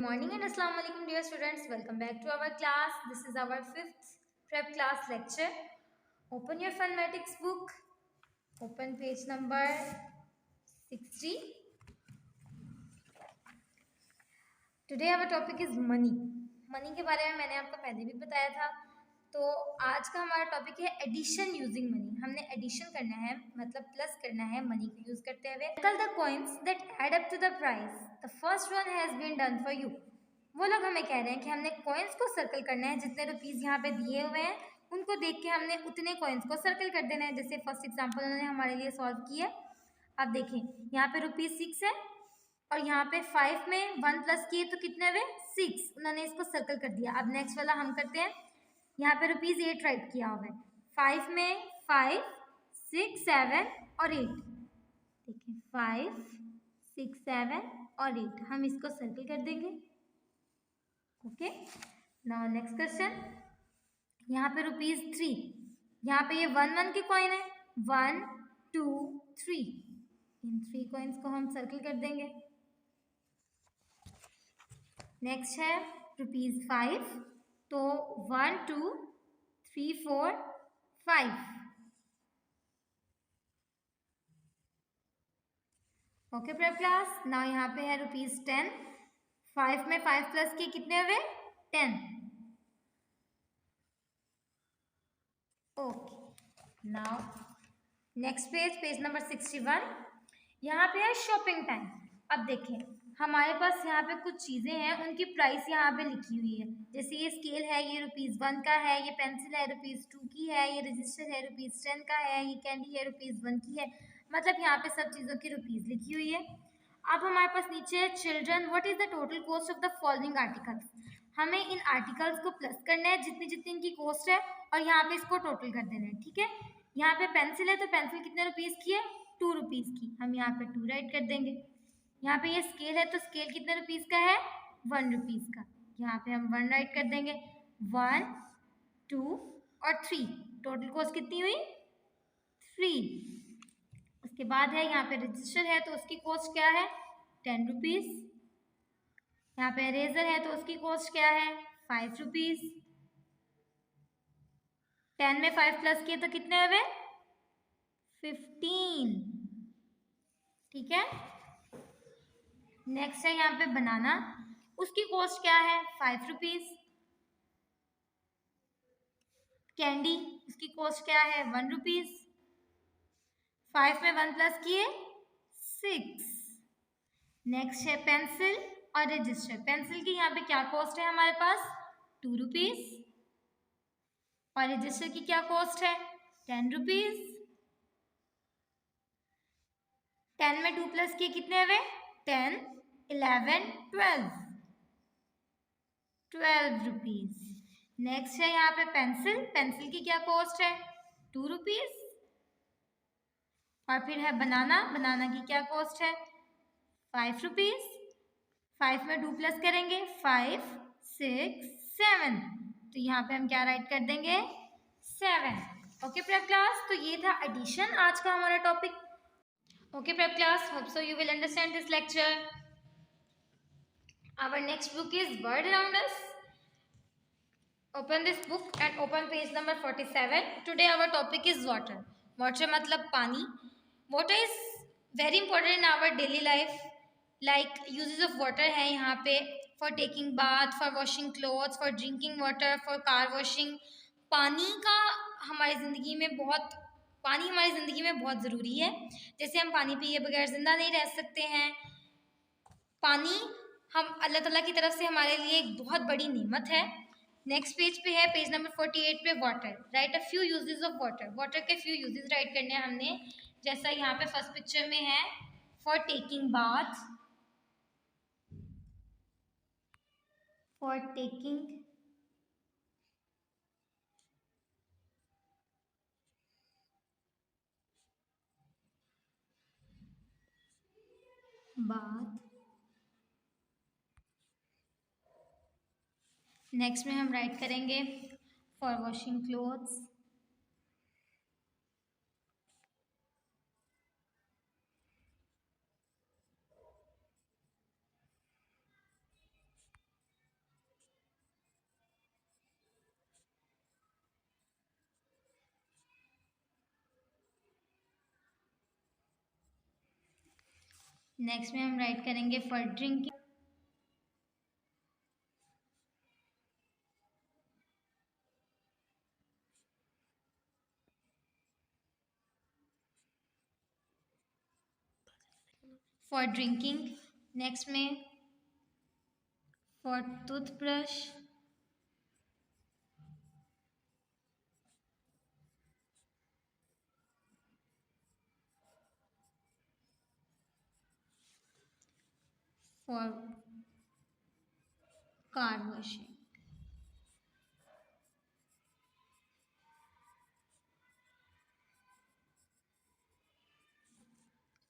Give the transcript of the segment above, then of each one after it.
Morning and Assalamu alaikum dear students. Welcome back to our class. This is our 5th prep class lecture. Open your Funmatics book. Open page number 60. Today our topic is money. Money के बारे में मैंने आपको पहले भी बताया था। तो आज का हमारा टॉपिक है एडिशन यूजिंग मनी। हमने एडिशन करना है, मतलब प्लस करना है मनी को यूज करते हुए। Circle the coins that add up to the price. The first one has been done for you. वो लोग हमें कह रहे हैं कि हमने कॉइन्स को सर्कल करना है, जितने रुपीज़ यहाँ पे दिए हुए हैं उनको देख के हमने उतने कॉइन्स को सर्कल कर देना है। जैसे फर्स्ट एग्जांपल उन्होंने हमारे लिए सॉल्व किया। आप देखें यहाँ पे ₹6 है और यहाँ पे 5 में 1 प्लस किए तो कितने हुए 6। उन्होंने इसको सर्कल कर दिया। अब नेक्स्ट वाला हम करते हैं। यहाँ पे ₹8 राइट किया हुआ है। 5 में 5, 6, 7 और 8। देखिए 5, 6, 7 और 8 हम इसको सर्कल कर देंगे। Okay, now next question. यहाँ पे ₹3, यहाँ पे ये 1 के कॉइन है। 1, 2, 3, इन 3 कॉइन्स को हम सर्कल कर देंगे। नेक्स्ट है ₹5, तो 1, 2, 3, 4, 5। Okay prep class. नाउ यहाँ पे है ₹10। 5 में 5 प्लस के कितने हुए 10। Okay, now next page number 61। यहाँ पे है शॉपिंग टाइम। अब देखें हमारे पास यहाँ पे कुछ चीज़ें हैं, उनकी प्राइस यहाँ पे लिखी हुई है। जैसे ये स्केल है, ये ₹1 का है। ये पेंसिल है ₹2 की है। ये रजिस्टर है ₹10 का है। ये कैंडी है ₹1 की है। मतलब यहाँ पे सब चीज़ों की रुपीज़ लिखी हुई है। अब हमारे पास नीचे है children, what is the total cost of the following articles. हमें इन आर्टिकल्स को प्लस करना है, जितनी जितनी इनकी कॉस्ट है, और यहाँ पे इसको टोटल कर देना है। ठीक है, यहाँ पे पेंसिल है तो पेंसिल कितने रुपीज़ की है ₹2 की। हम यहाँ पे 2 राइट कर देंगे। यहाँ पे ये स्केल है तो स्केल कितने रुपीज़ का है ₹1 का। यहाँ पे हम 1 राइट कर देंगे। 1, 2 और 3, टोटल कॉस्ट कितनी हुई 3। उसके बाद है यहाँ पे रजिस्टर है तो उसकी कॉस्ट क्या है ₹10। यहाँ पे इरेजर है तो उसकी कॉस्ट क्या है ₹5। 10 में 5 प्लस किए तो कितने हुए 15। ठीक है, नेक्स्ट है यहाँ पे बनाना, उसकी कॉस्ट क्या है ₹5। कैंडी, उसकी कॉस्ट क्या है ₹1। 5 में 1 प्लस किए 6। नेक्स्ट है पेंसिल और रजिस्टर। पेंसिल की यहाँ पे क्या कॉस्ट है हमारे पास ₹2 और रजिस्टर की क्या कॉस्ट है ₹10। 10 में 2 प्लस किए कितने हुए 10, 11, 12 नेक्स्ट है यहाँ पे पेंसिल। पेंसिल की क्या कॉस्ट है ₹2 और फिर है बनाना। बनाना की क्या कॉस्ट है ₹5। 5 में 2 प्लस करेंगे 5, 6, 7, तो यहाँ पे हम क्या राइट कर देंगे 7। ओके प्रेप क्लास, तो ये था एडिशन आज का हमारा topic. Okay prep class, hope so you will understand this lecture. Our next book is world around us. Open this book and open page number 47। Today our topic is water. Water मतलब पानी। Water is very important in our daily life. Like uses of water है यहाँ पे for taking bath, for washing clothes, for drinking water, for car washing. पानी का हमारी ज़िंदगी में बहुत पानी हमारी ज़िंदगी में बहुत ज़रूरी है। जैसे हम पानी पिए बगैर ज़िंदा नहीं रह सकते हैं। पानी हम अल्लाह ताला की तरफ से हमारे लिए एक बहुत बड़ी नेमत है। नेक्स्ट पेज पे है पेज नंबर 48 पे water. Right a few uses of water. Water के फ्यू यूजेस राइट करने हैं हमने। जैसा यहाँ पे फर्स्ट पिक्चर में है for taking bath, for taking bath. Next में हम राइट करेंगे फॉर वॉशिंग क्लोथ्स, नेक्स्ट में हम राइट करेंगे for drinking. For drinking. Next में for toothbrush. For car washing.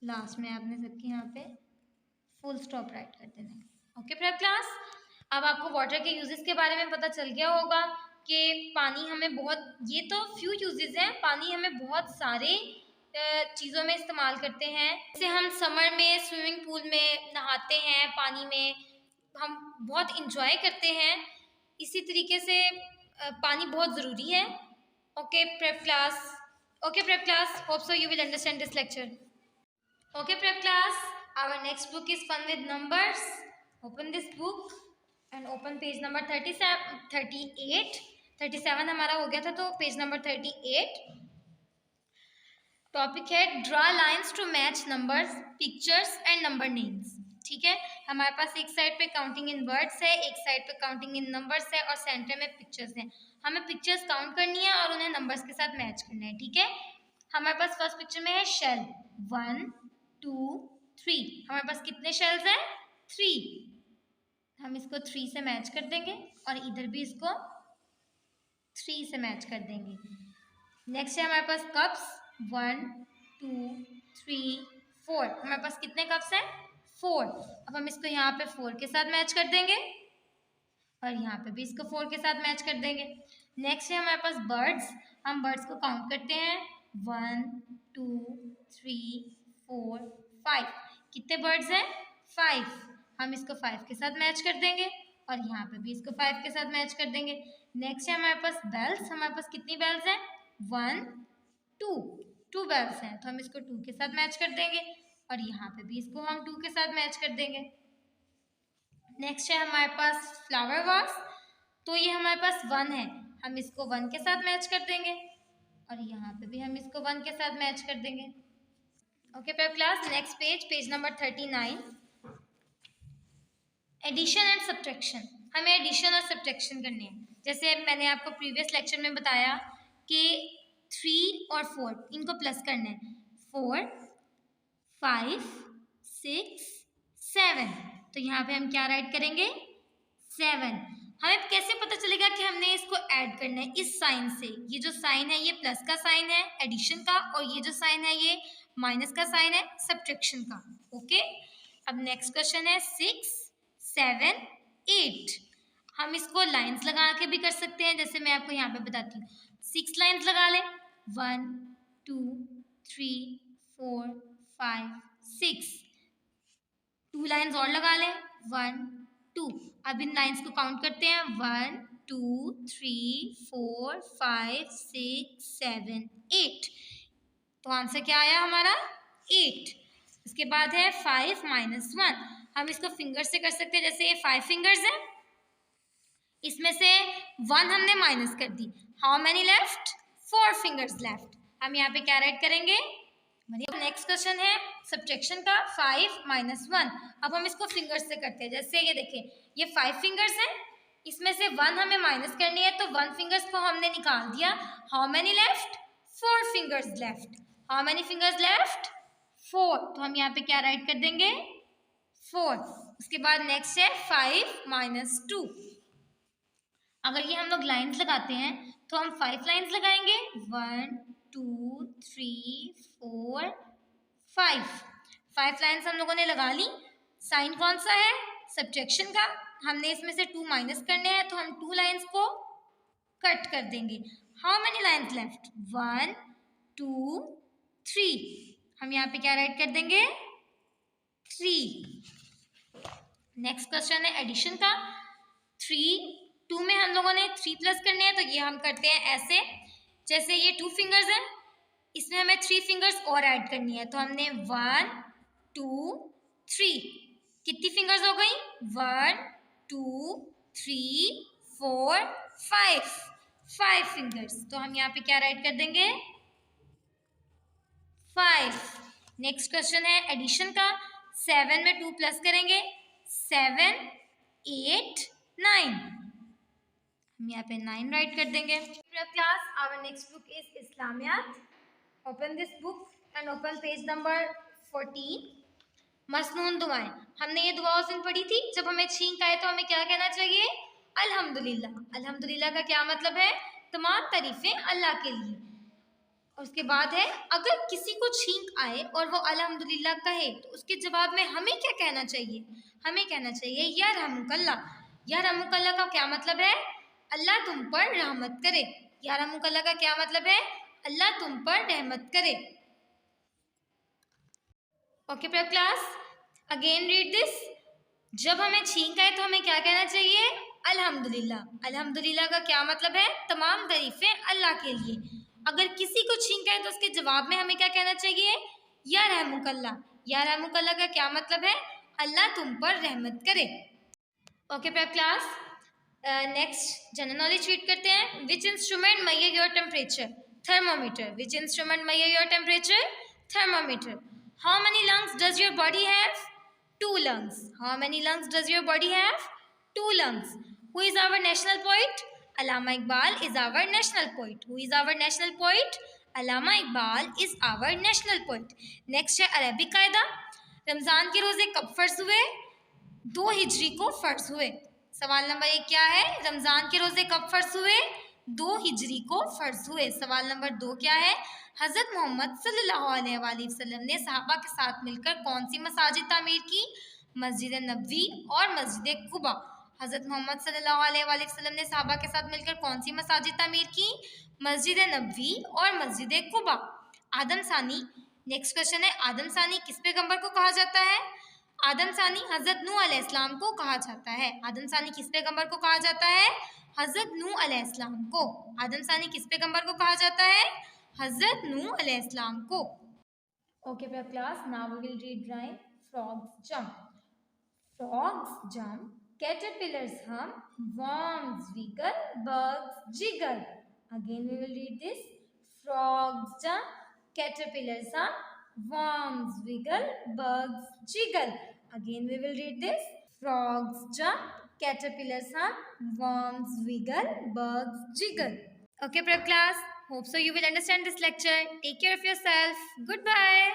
Last में आपने सबके यहाँ पे फुल स्टॉप राइट कर देना है। ओके प्रेप क्लास, अब आपको वाटर के यूजेस के बारे में पता चल गया होगा कि पानी हमें बहुत, ये तो फ्यू यूजेस हैं, पानी हमें बहुत सारे चीज़ों में इस्तेमाल करते हैं। जैसे हम समर में स्विमिंग पूल में नहाते हैं, पानी में हम बहुत इंजॉय करते हैं। इसी तरीके से पानी बहुत ज़रूरी है। Okay prep class, okay prep class, hope so you will understand this lecture. Okay, prep class. Our next book is Fun with Numbers. Open this book and open page number 37, 38. 37 हमारा हो गया था, तो पेज नंबर 38। टॉपिक है draw lines to match numbers, pictures and number names. ठीक है, हमारे पास एक साइड पे काउंटिंग इन वर्ड्स है, एक साइड पे काउंटिंग इन नंबर्स है और सेंटर में पिक्चर्स हैं। हमें पिक्चर्स काउंट करनी है और उन्हें नंबर्स के साथ मैच करना है। ठीक है, हमारे पास फर्स्ट पिक्चर में है शेल 1 2 3। हमारे पास कितने शेल्स हैं? 3। हम इसको 3 से मैच कर देंगे और इधर भी इसको 3 से मैच कर देंगे। नेक्स्ट है हमारे पास कप्स 1 2 3 4। हमारे पास कितने कप्स हैं? 4। अब हम इसको यहाँ पे 4 के साथ मैच कर देंगे और यहाँ पे भी इसको 4 के साथ मैच कर देंगे। नेक्स्ट है हमारे पास बर्ड्स। हम बर्ड्स को काउंट करते हैं 1 2 3 4 5। कितने बर्ड्स हैं? 5। हम इसको 5 के साथ मैच कर देंगे और यहाँ पे भी इसको 5 के साथ मैच कर देंगे। नेक्स्ट है हमारे पास बेल्स। हमारे पास कितनी बेल्स हैं? 1 2 बेल्स हैं, तो हम इसको 2 के साथ मैच कर देंगे और यहाँ पे भी इसको हम 2 के साथ मैच कर देंगे। नेक्स्ट है हमारे पास फ्लावर वास, तो ये हमारे पास 1 है, हम इसको 1 के साथ मैच कर देंगे और यहाँ पे भी हम इसको 1 के साथ मैच कर देंगे। Okay prep class, next page, page number 39। Addition and subtraction. हमें एडिशन और सब्ट्रैक्शन करनी है। जैसे मैंने आपको प्रीवियस लेक्चर में बताया कि 3 और 4 इनको प्लस करना है। 4 5 6 7, तो यहाँ पे हम क्या राइट करेंगे? 7। हमें कैसे पता चलेगा कि हमने इसको ऐड करना है? इस साइन से। ये जो साइन है ये प्लस का साइन है एडिशन का, और ये जो साइन है ये माइनस का साइन है सब्ट्रैक्शन का। ओके, अब नेक्स्ट क्वेश्चन है 6 7 8। हम इसको लाइंस लगा के भी कर सकते हैं, जैसे मैं आपको यहाँ पे बताती हूँ। 6 लाइंस लगा लें, 1 2 3 4 5 6। 2 लाइंस और लगा लें, 1 2। अब इन लाइंस को काउंट करते हैं, 1 2 3 4 5 6 7 8। तो आंसर क्या आया हमारा? 8। उसके बाद है 5 -1। हम इसको फिंगर से कर सकते हैं, जैसे ये 5 फिंगर्स हैं, इसमें से 1 हमने माइनस कर दी। How many left? 4 fingers left. हम यहाँ पे क्या राइट करेंगे? नेक्स्ट क्वेश्चन है सब्ट्रैक्शन का, 5 -1। अब हम इसको फिंगर्स से करते हैं, जैसे ये देखें, ये 5 फिंगर्स हैं, इसमें से 1 हमें माइनस करनी है, तो 1 फिंगर्स को हमने निकाल दिया। How many left? 4 fingers left. How many fingers left? 4। तो हम यहाँ पे क्या राइट कर देंगे? 4। उसके बाद नेक्स्ट है 5 -2। अगर ये हम लोग लाइंस लगाते हैं तो हम 5 लाइंस लगाएंगे, 1 2 3 4 5। 5 लाइंस हम लोगों ने लगा ली। साइन कौन सा है? सब्ट्रैक्शन का। हमने इसमें से 2 माइनस करने हैं, तो हम 2 लाइंस को कट कर देंगे। How many lines left? 1 2 3। हम यहाँ पे क्या राइट कर देंगे? 3। नेक्स्ट क्वेश्चन है एडिशन का। 3 2 में हम लोगों ने 3 प्लस करने हैं, तो ये हम करते हैं ऐसे, जैसे ये 2 फिंगर्स हैं, इसमें हमें 3 फिंगर्स और ऐड करनी है, तो हमने 1 2 3। कितनी फिंगर्स हो गई? 1 2 3 4 5। 5 फिंगर्स। तो हम यहाँ पे क्या राइट कर देंगे? 5। नेक्स्ट क्वेश्चन है एडिशन का। 7 में 2 प्लस करेंगे, 7 8 9। हम यहाँ पे 9 राइट कर देंगे। Class, our next book is Islamiyat. Open this book and open page number 14। मसनून दुआएं। हमने ये दुआ उस दिन पढ़ी थी जब हमें छींक आए तो हमें क्या कहना चाहिए? अल्हम्दुलिल्लाह। अल्हम्दुलिल्लाह का क्या मतलब है? तमाम तारीफें अल्लाह के लिए। और उसके बाद है, अगर किसी को छींक आए और वो अल्हम्दुलिल्लाह कहे तो उसके जवाब में हमें क्या कहना चाहिए? हमें कहना चाहिए या रहमुकल्लाह। या रहमुकल्लाह का क्या मतलब है? अल्लाह तुम पर रहमत करे। या रहमुकल्लाह का क्या मतलब है? अल्लाह तुम पर रहमत करे। Okay class, again read this. जब हमें छींक आए तो हमें क्या कहना चाहिए? अल्हम्दुलिल्लाह। अल्हम्दुलिल्लाह का क्या मतलब है? तमाम तारीफें अल्लाह के लिए। अगर किसी को छींक आए तो उसके जवाब में हमें क्या कहना चाहिए? या रहमुकल्लाह। या रहमुकल्लाह का क्या मतलब है? अल्लाह तुम पर रहमत करे। Okay class, next general knowledge read करते हैं। Which instrument major your temperature? Thermometer. Which instrument major your temperature? Thermometer. How many lungs does your body have? 2 lungs. How many lungs does your body have? 2 lungs. Who is our national poet? Allama Iqbal is our national poet. Who is our national poet? Allama Iqbal is our national poet. Next है Arabic कायदा। रमज़ान के रोज़े कब फ़र्ज हुए? 2 हिजरी को फ़र्ज हुए। सवाल number 1 क्या है? रमज़ान के रोज़े कब फ़र्ज हुए? 2 हिजरी को फ़र्ज हुए। सवाल नंबर 2 क्या है? हज़रत मोहम्मद सल्लल्लाहु अलैहि वसल्लम ने सहाबा के साथ मिलकर कौन सी मसाजिद तामीर की? मस्जिद नबवी और मस्जिद कुबा। हज़रत मोहम्मद सल्लल्लाहु अलैहि वसल्लम ने सहाबा के साथ मिलकर कौन सी मसाजिद तामीर की? मस्जिद नबवी और मस्जिद कुबा। आदम सानी। नेक्स्ट क्वेश्चन है, आदम सानी किस पैगंबर को कहा जाता है? आदम सानी हज़रत नूह अलैहिस्सलाम को कहा जाता है। आदम सानी किस पैगंबर को कहा जाता है? हज़रत नूह अलैहिस्सलाम को। आदम सानी किस पैगंबर को कहा जाता है? हज़रत नूह अलैहिस्सलाम को। Okay class, now we will read rhyme. Frogs jump. Frogs jump, caterpillars hum, worms wiggle, bugs jiggle. Again we will read this. Frogs jump, caterpillars hum, worms wiggle, bugs jiggle. Again we will read this. Frogs jump, caterpillars hum, worms wiggle, bugs jiggle. Okay, class. Hope so you will understand this lecture. Take care of yourself. Goodbye.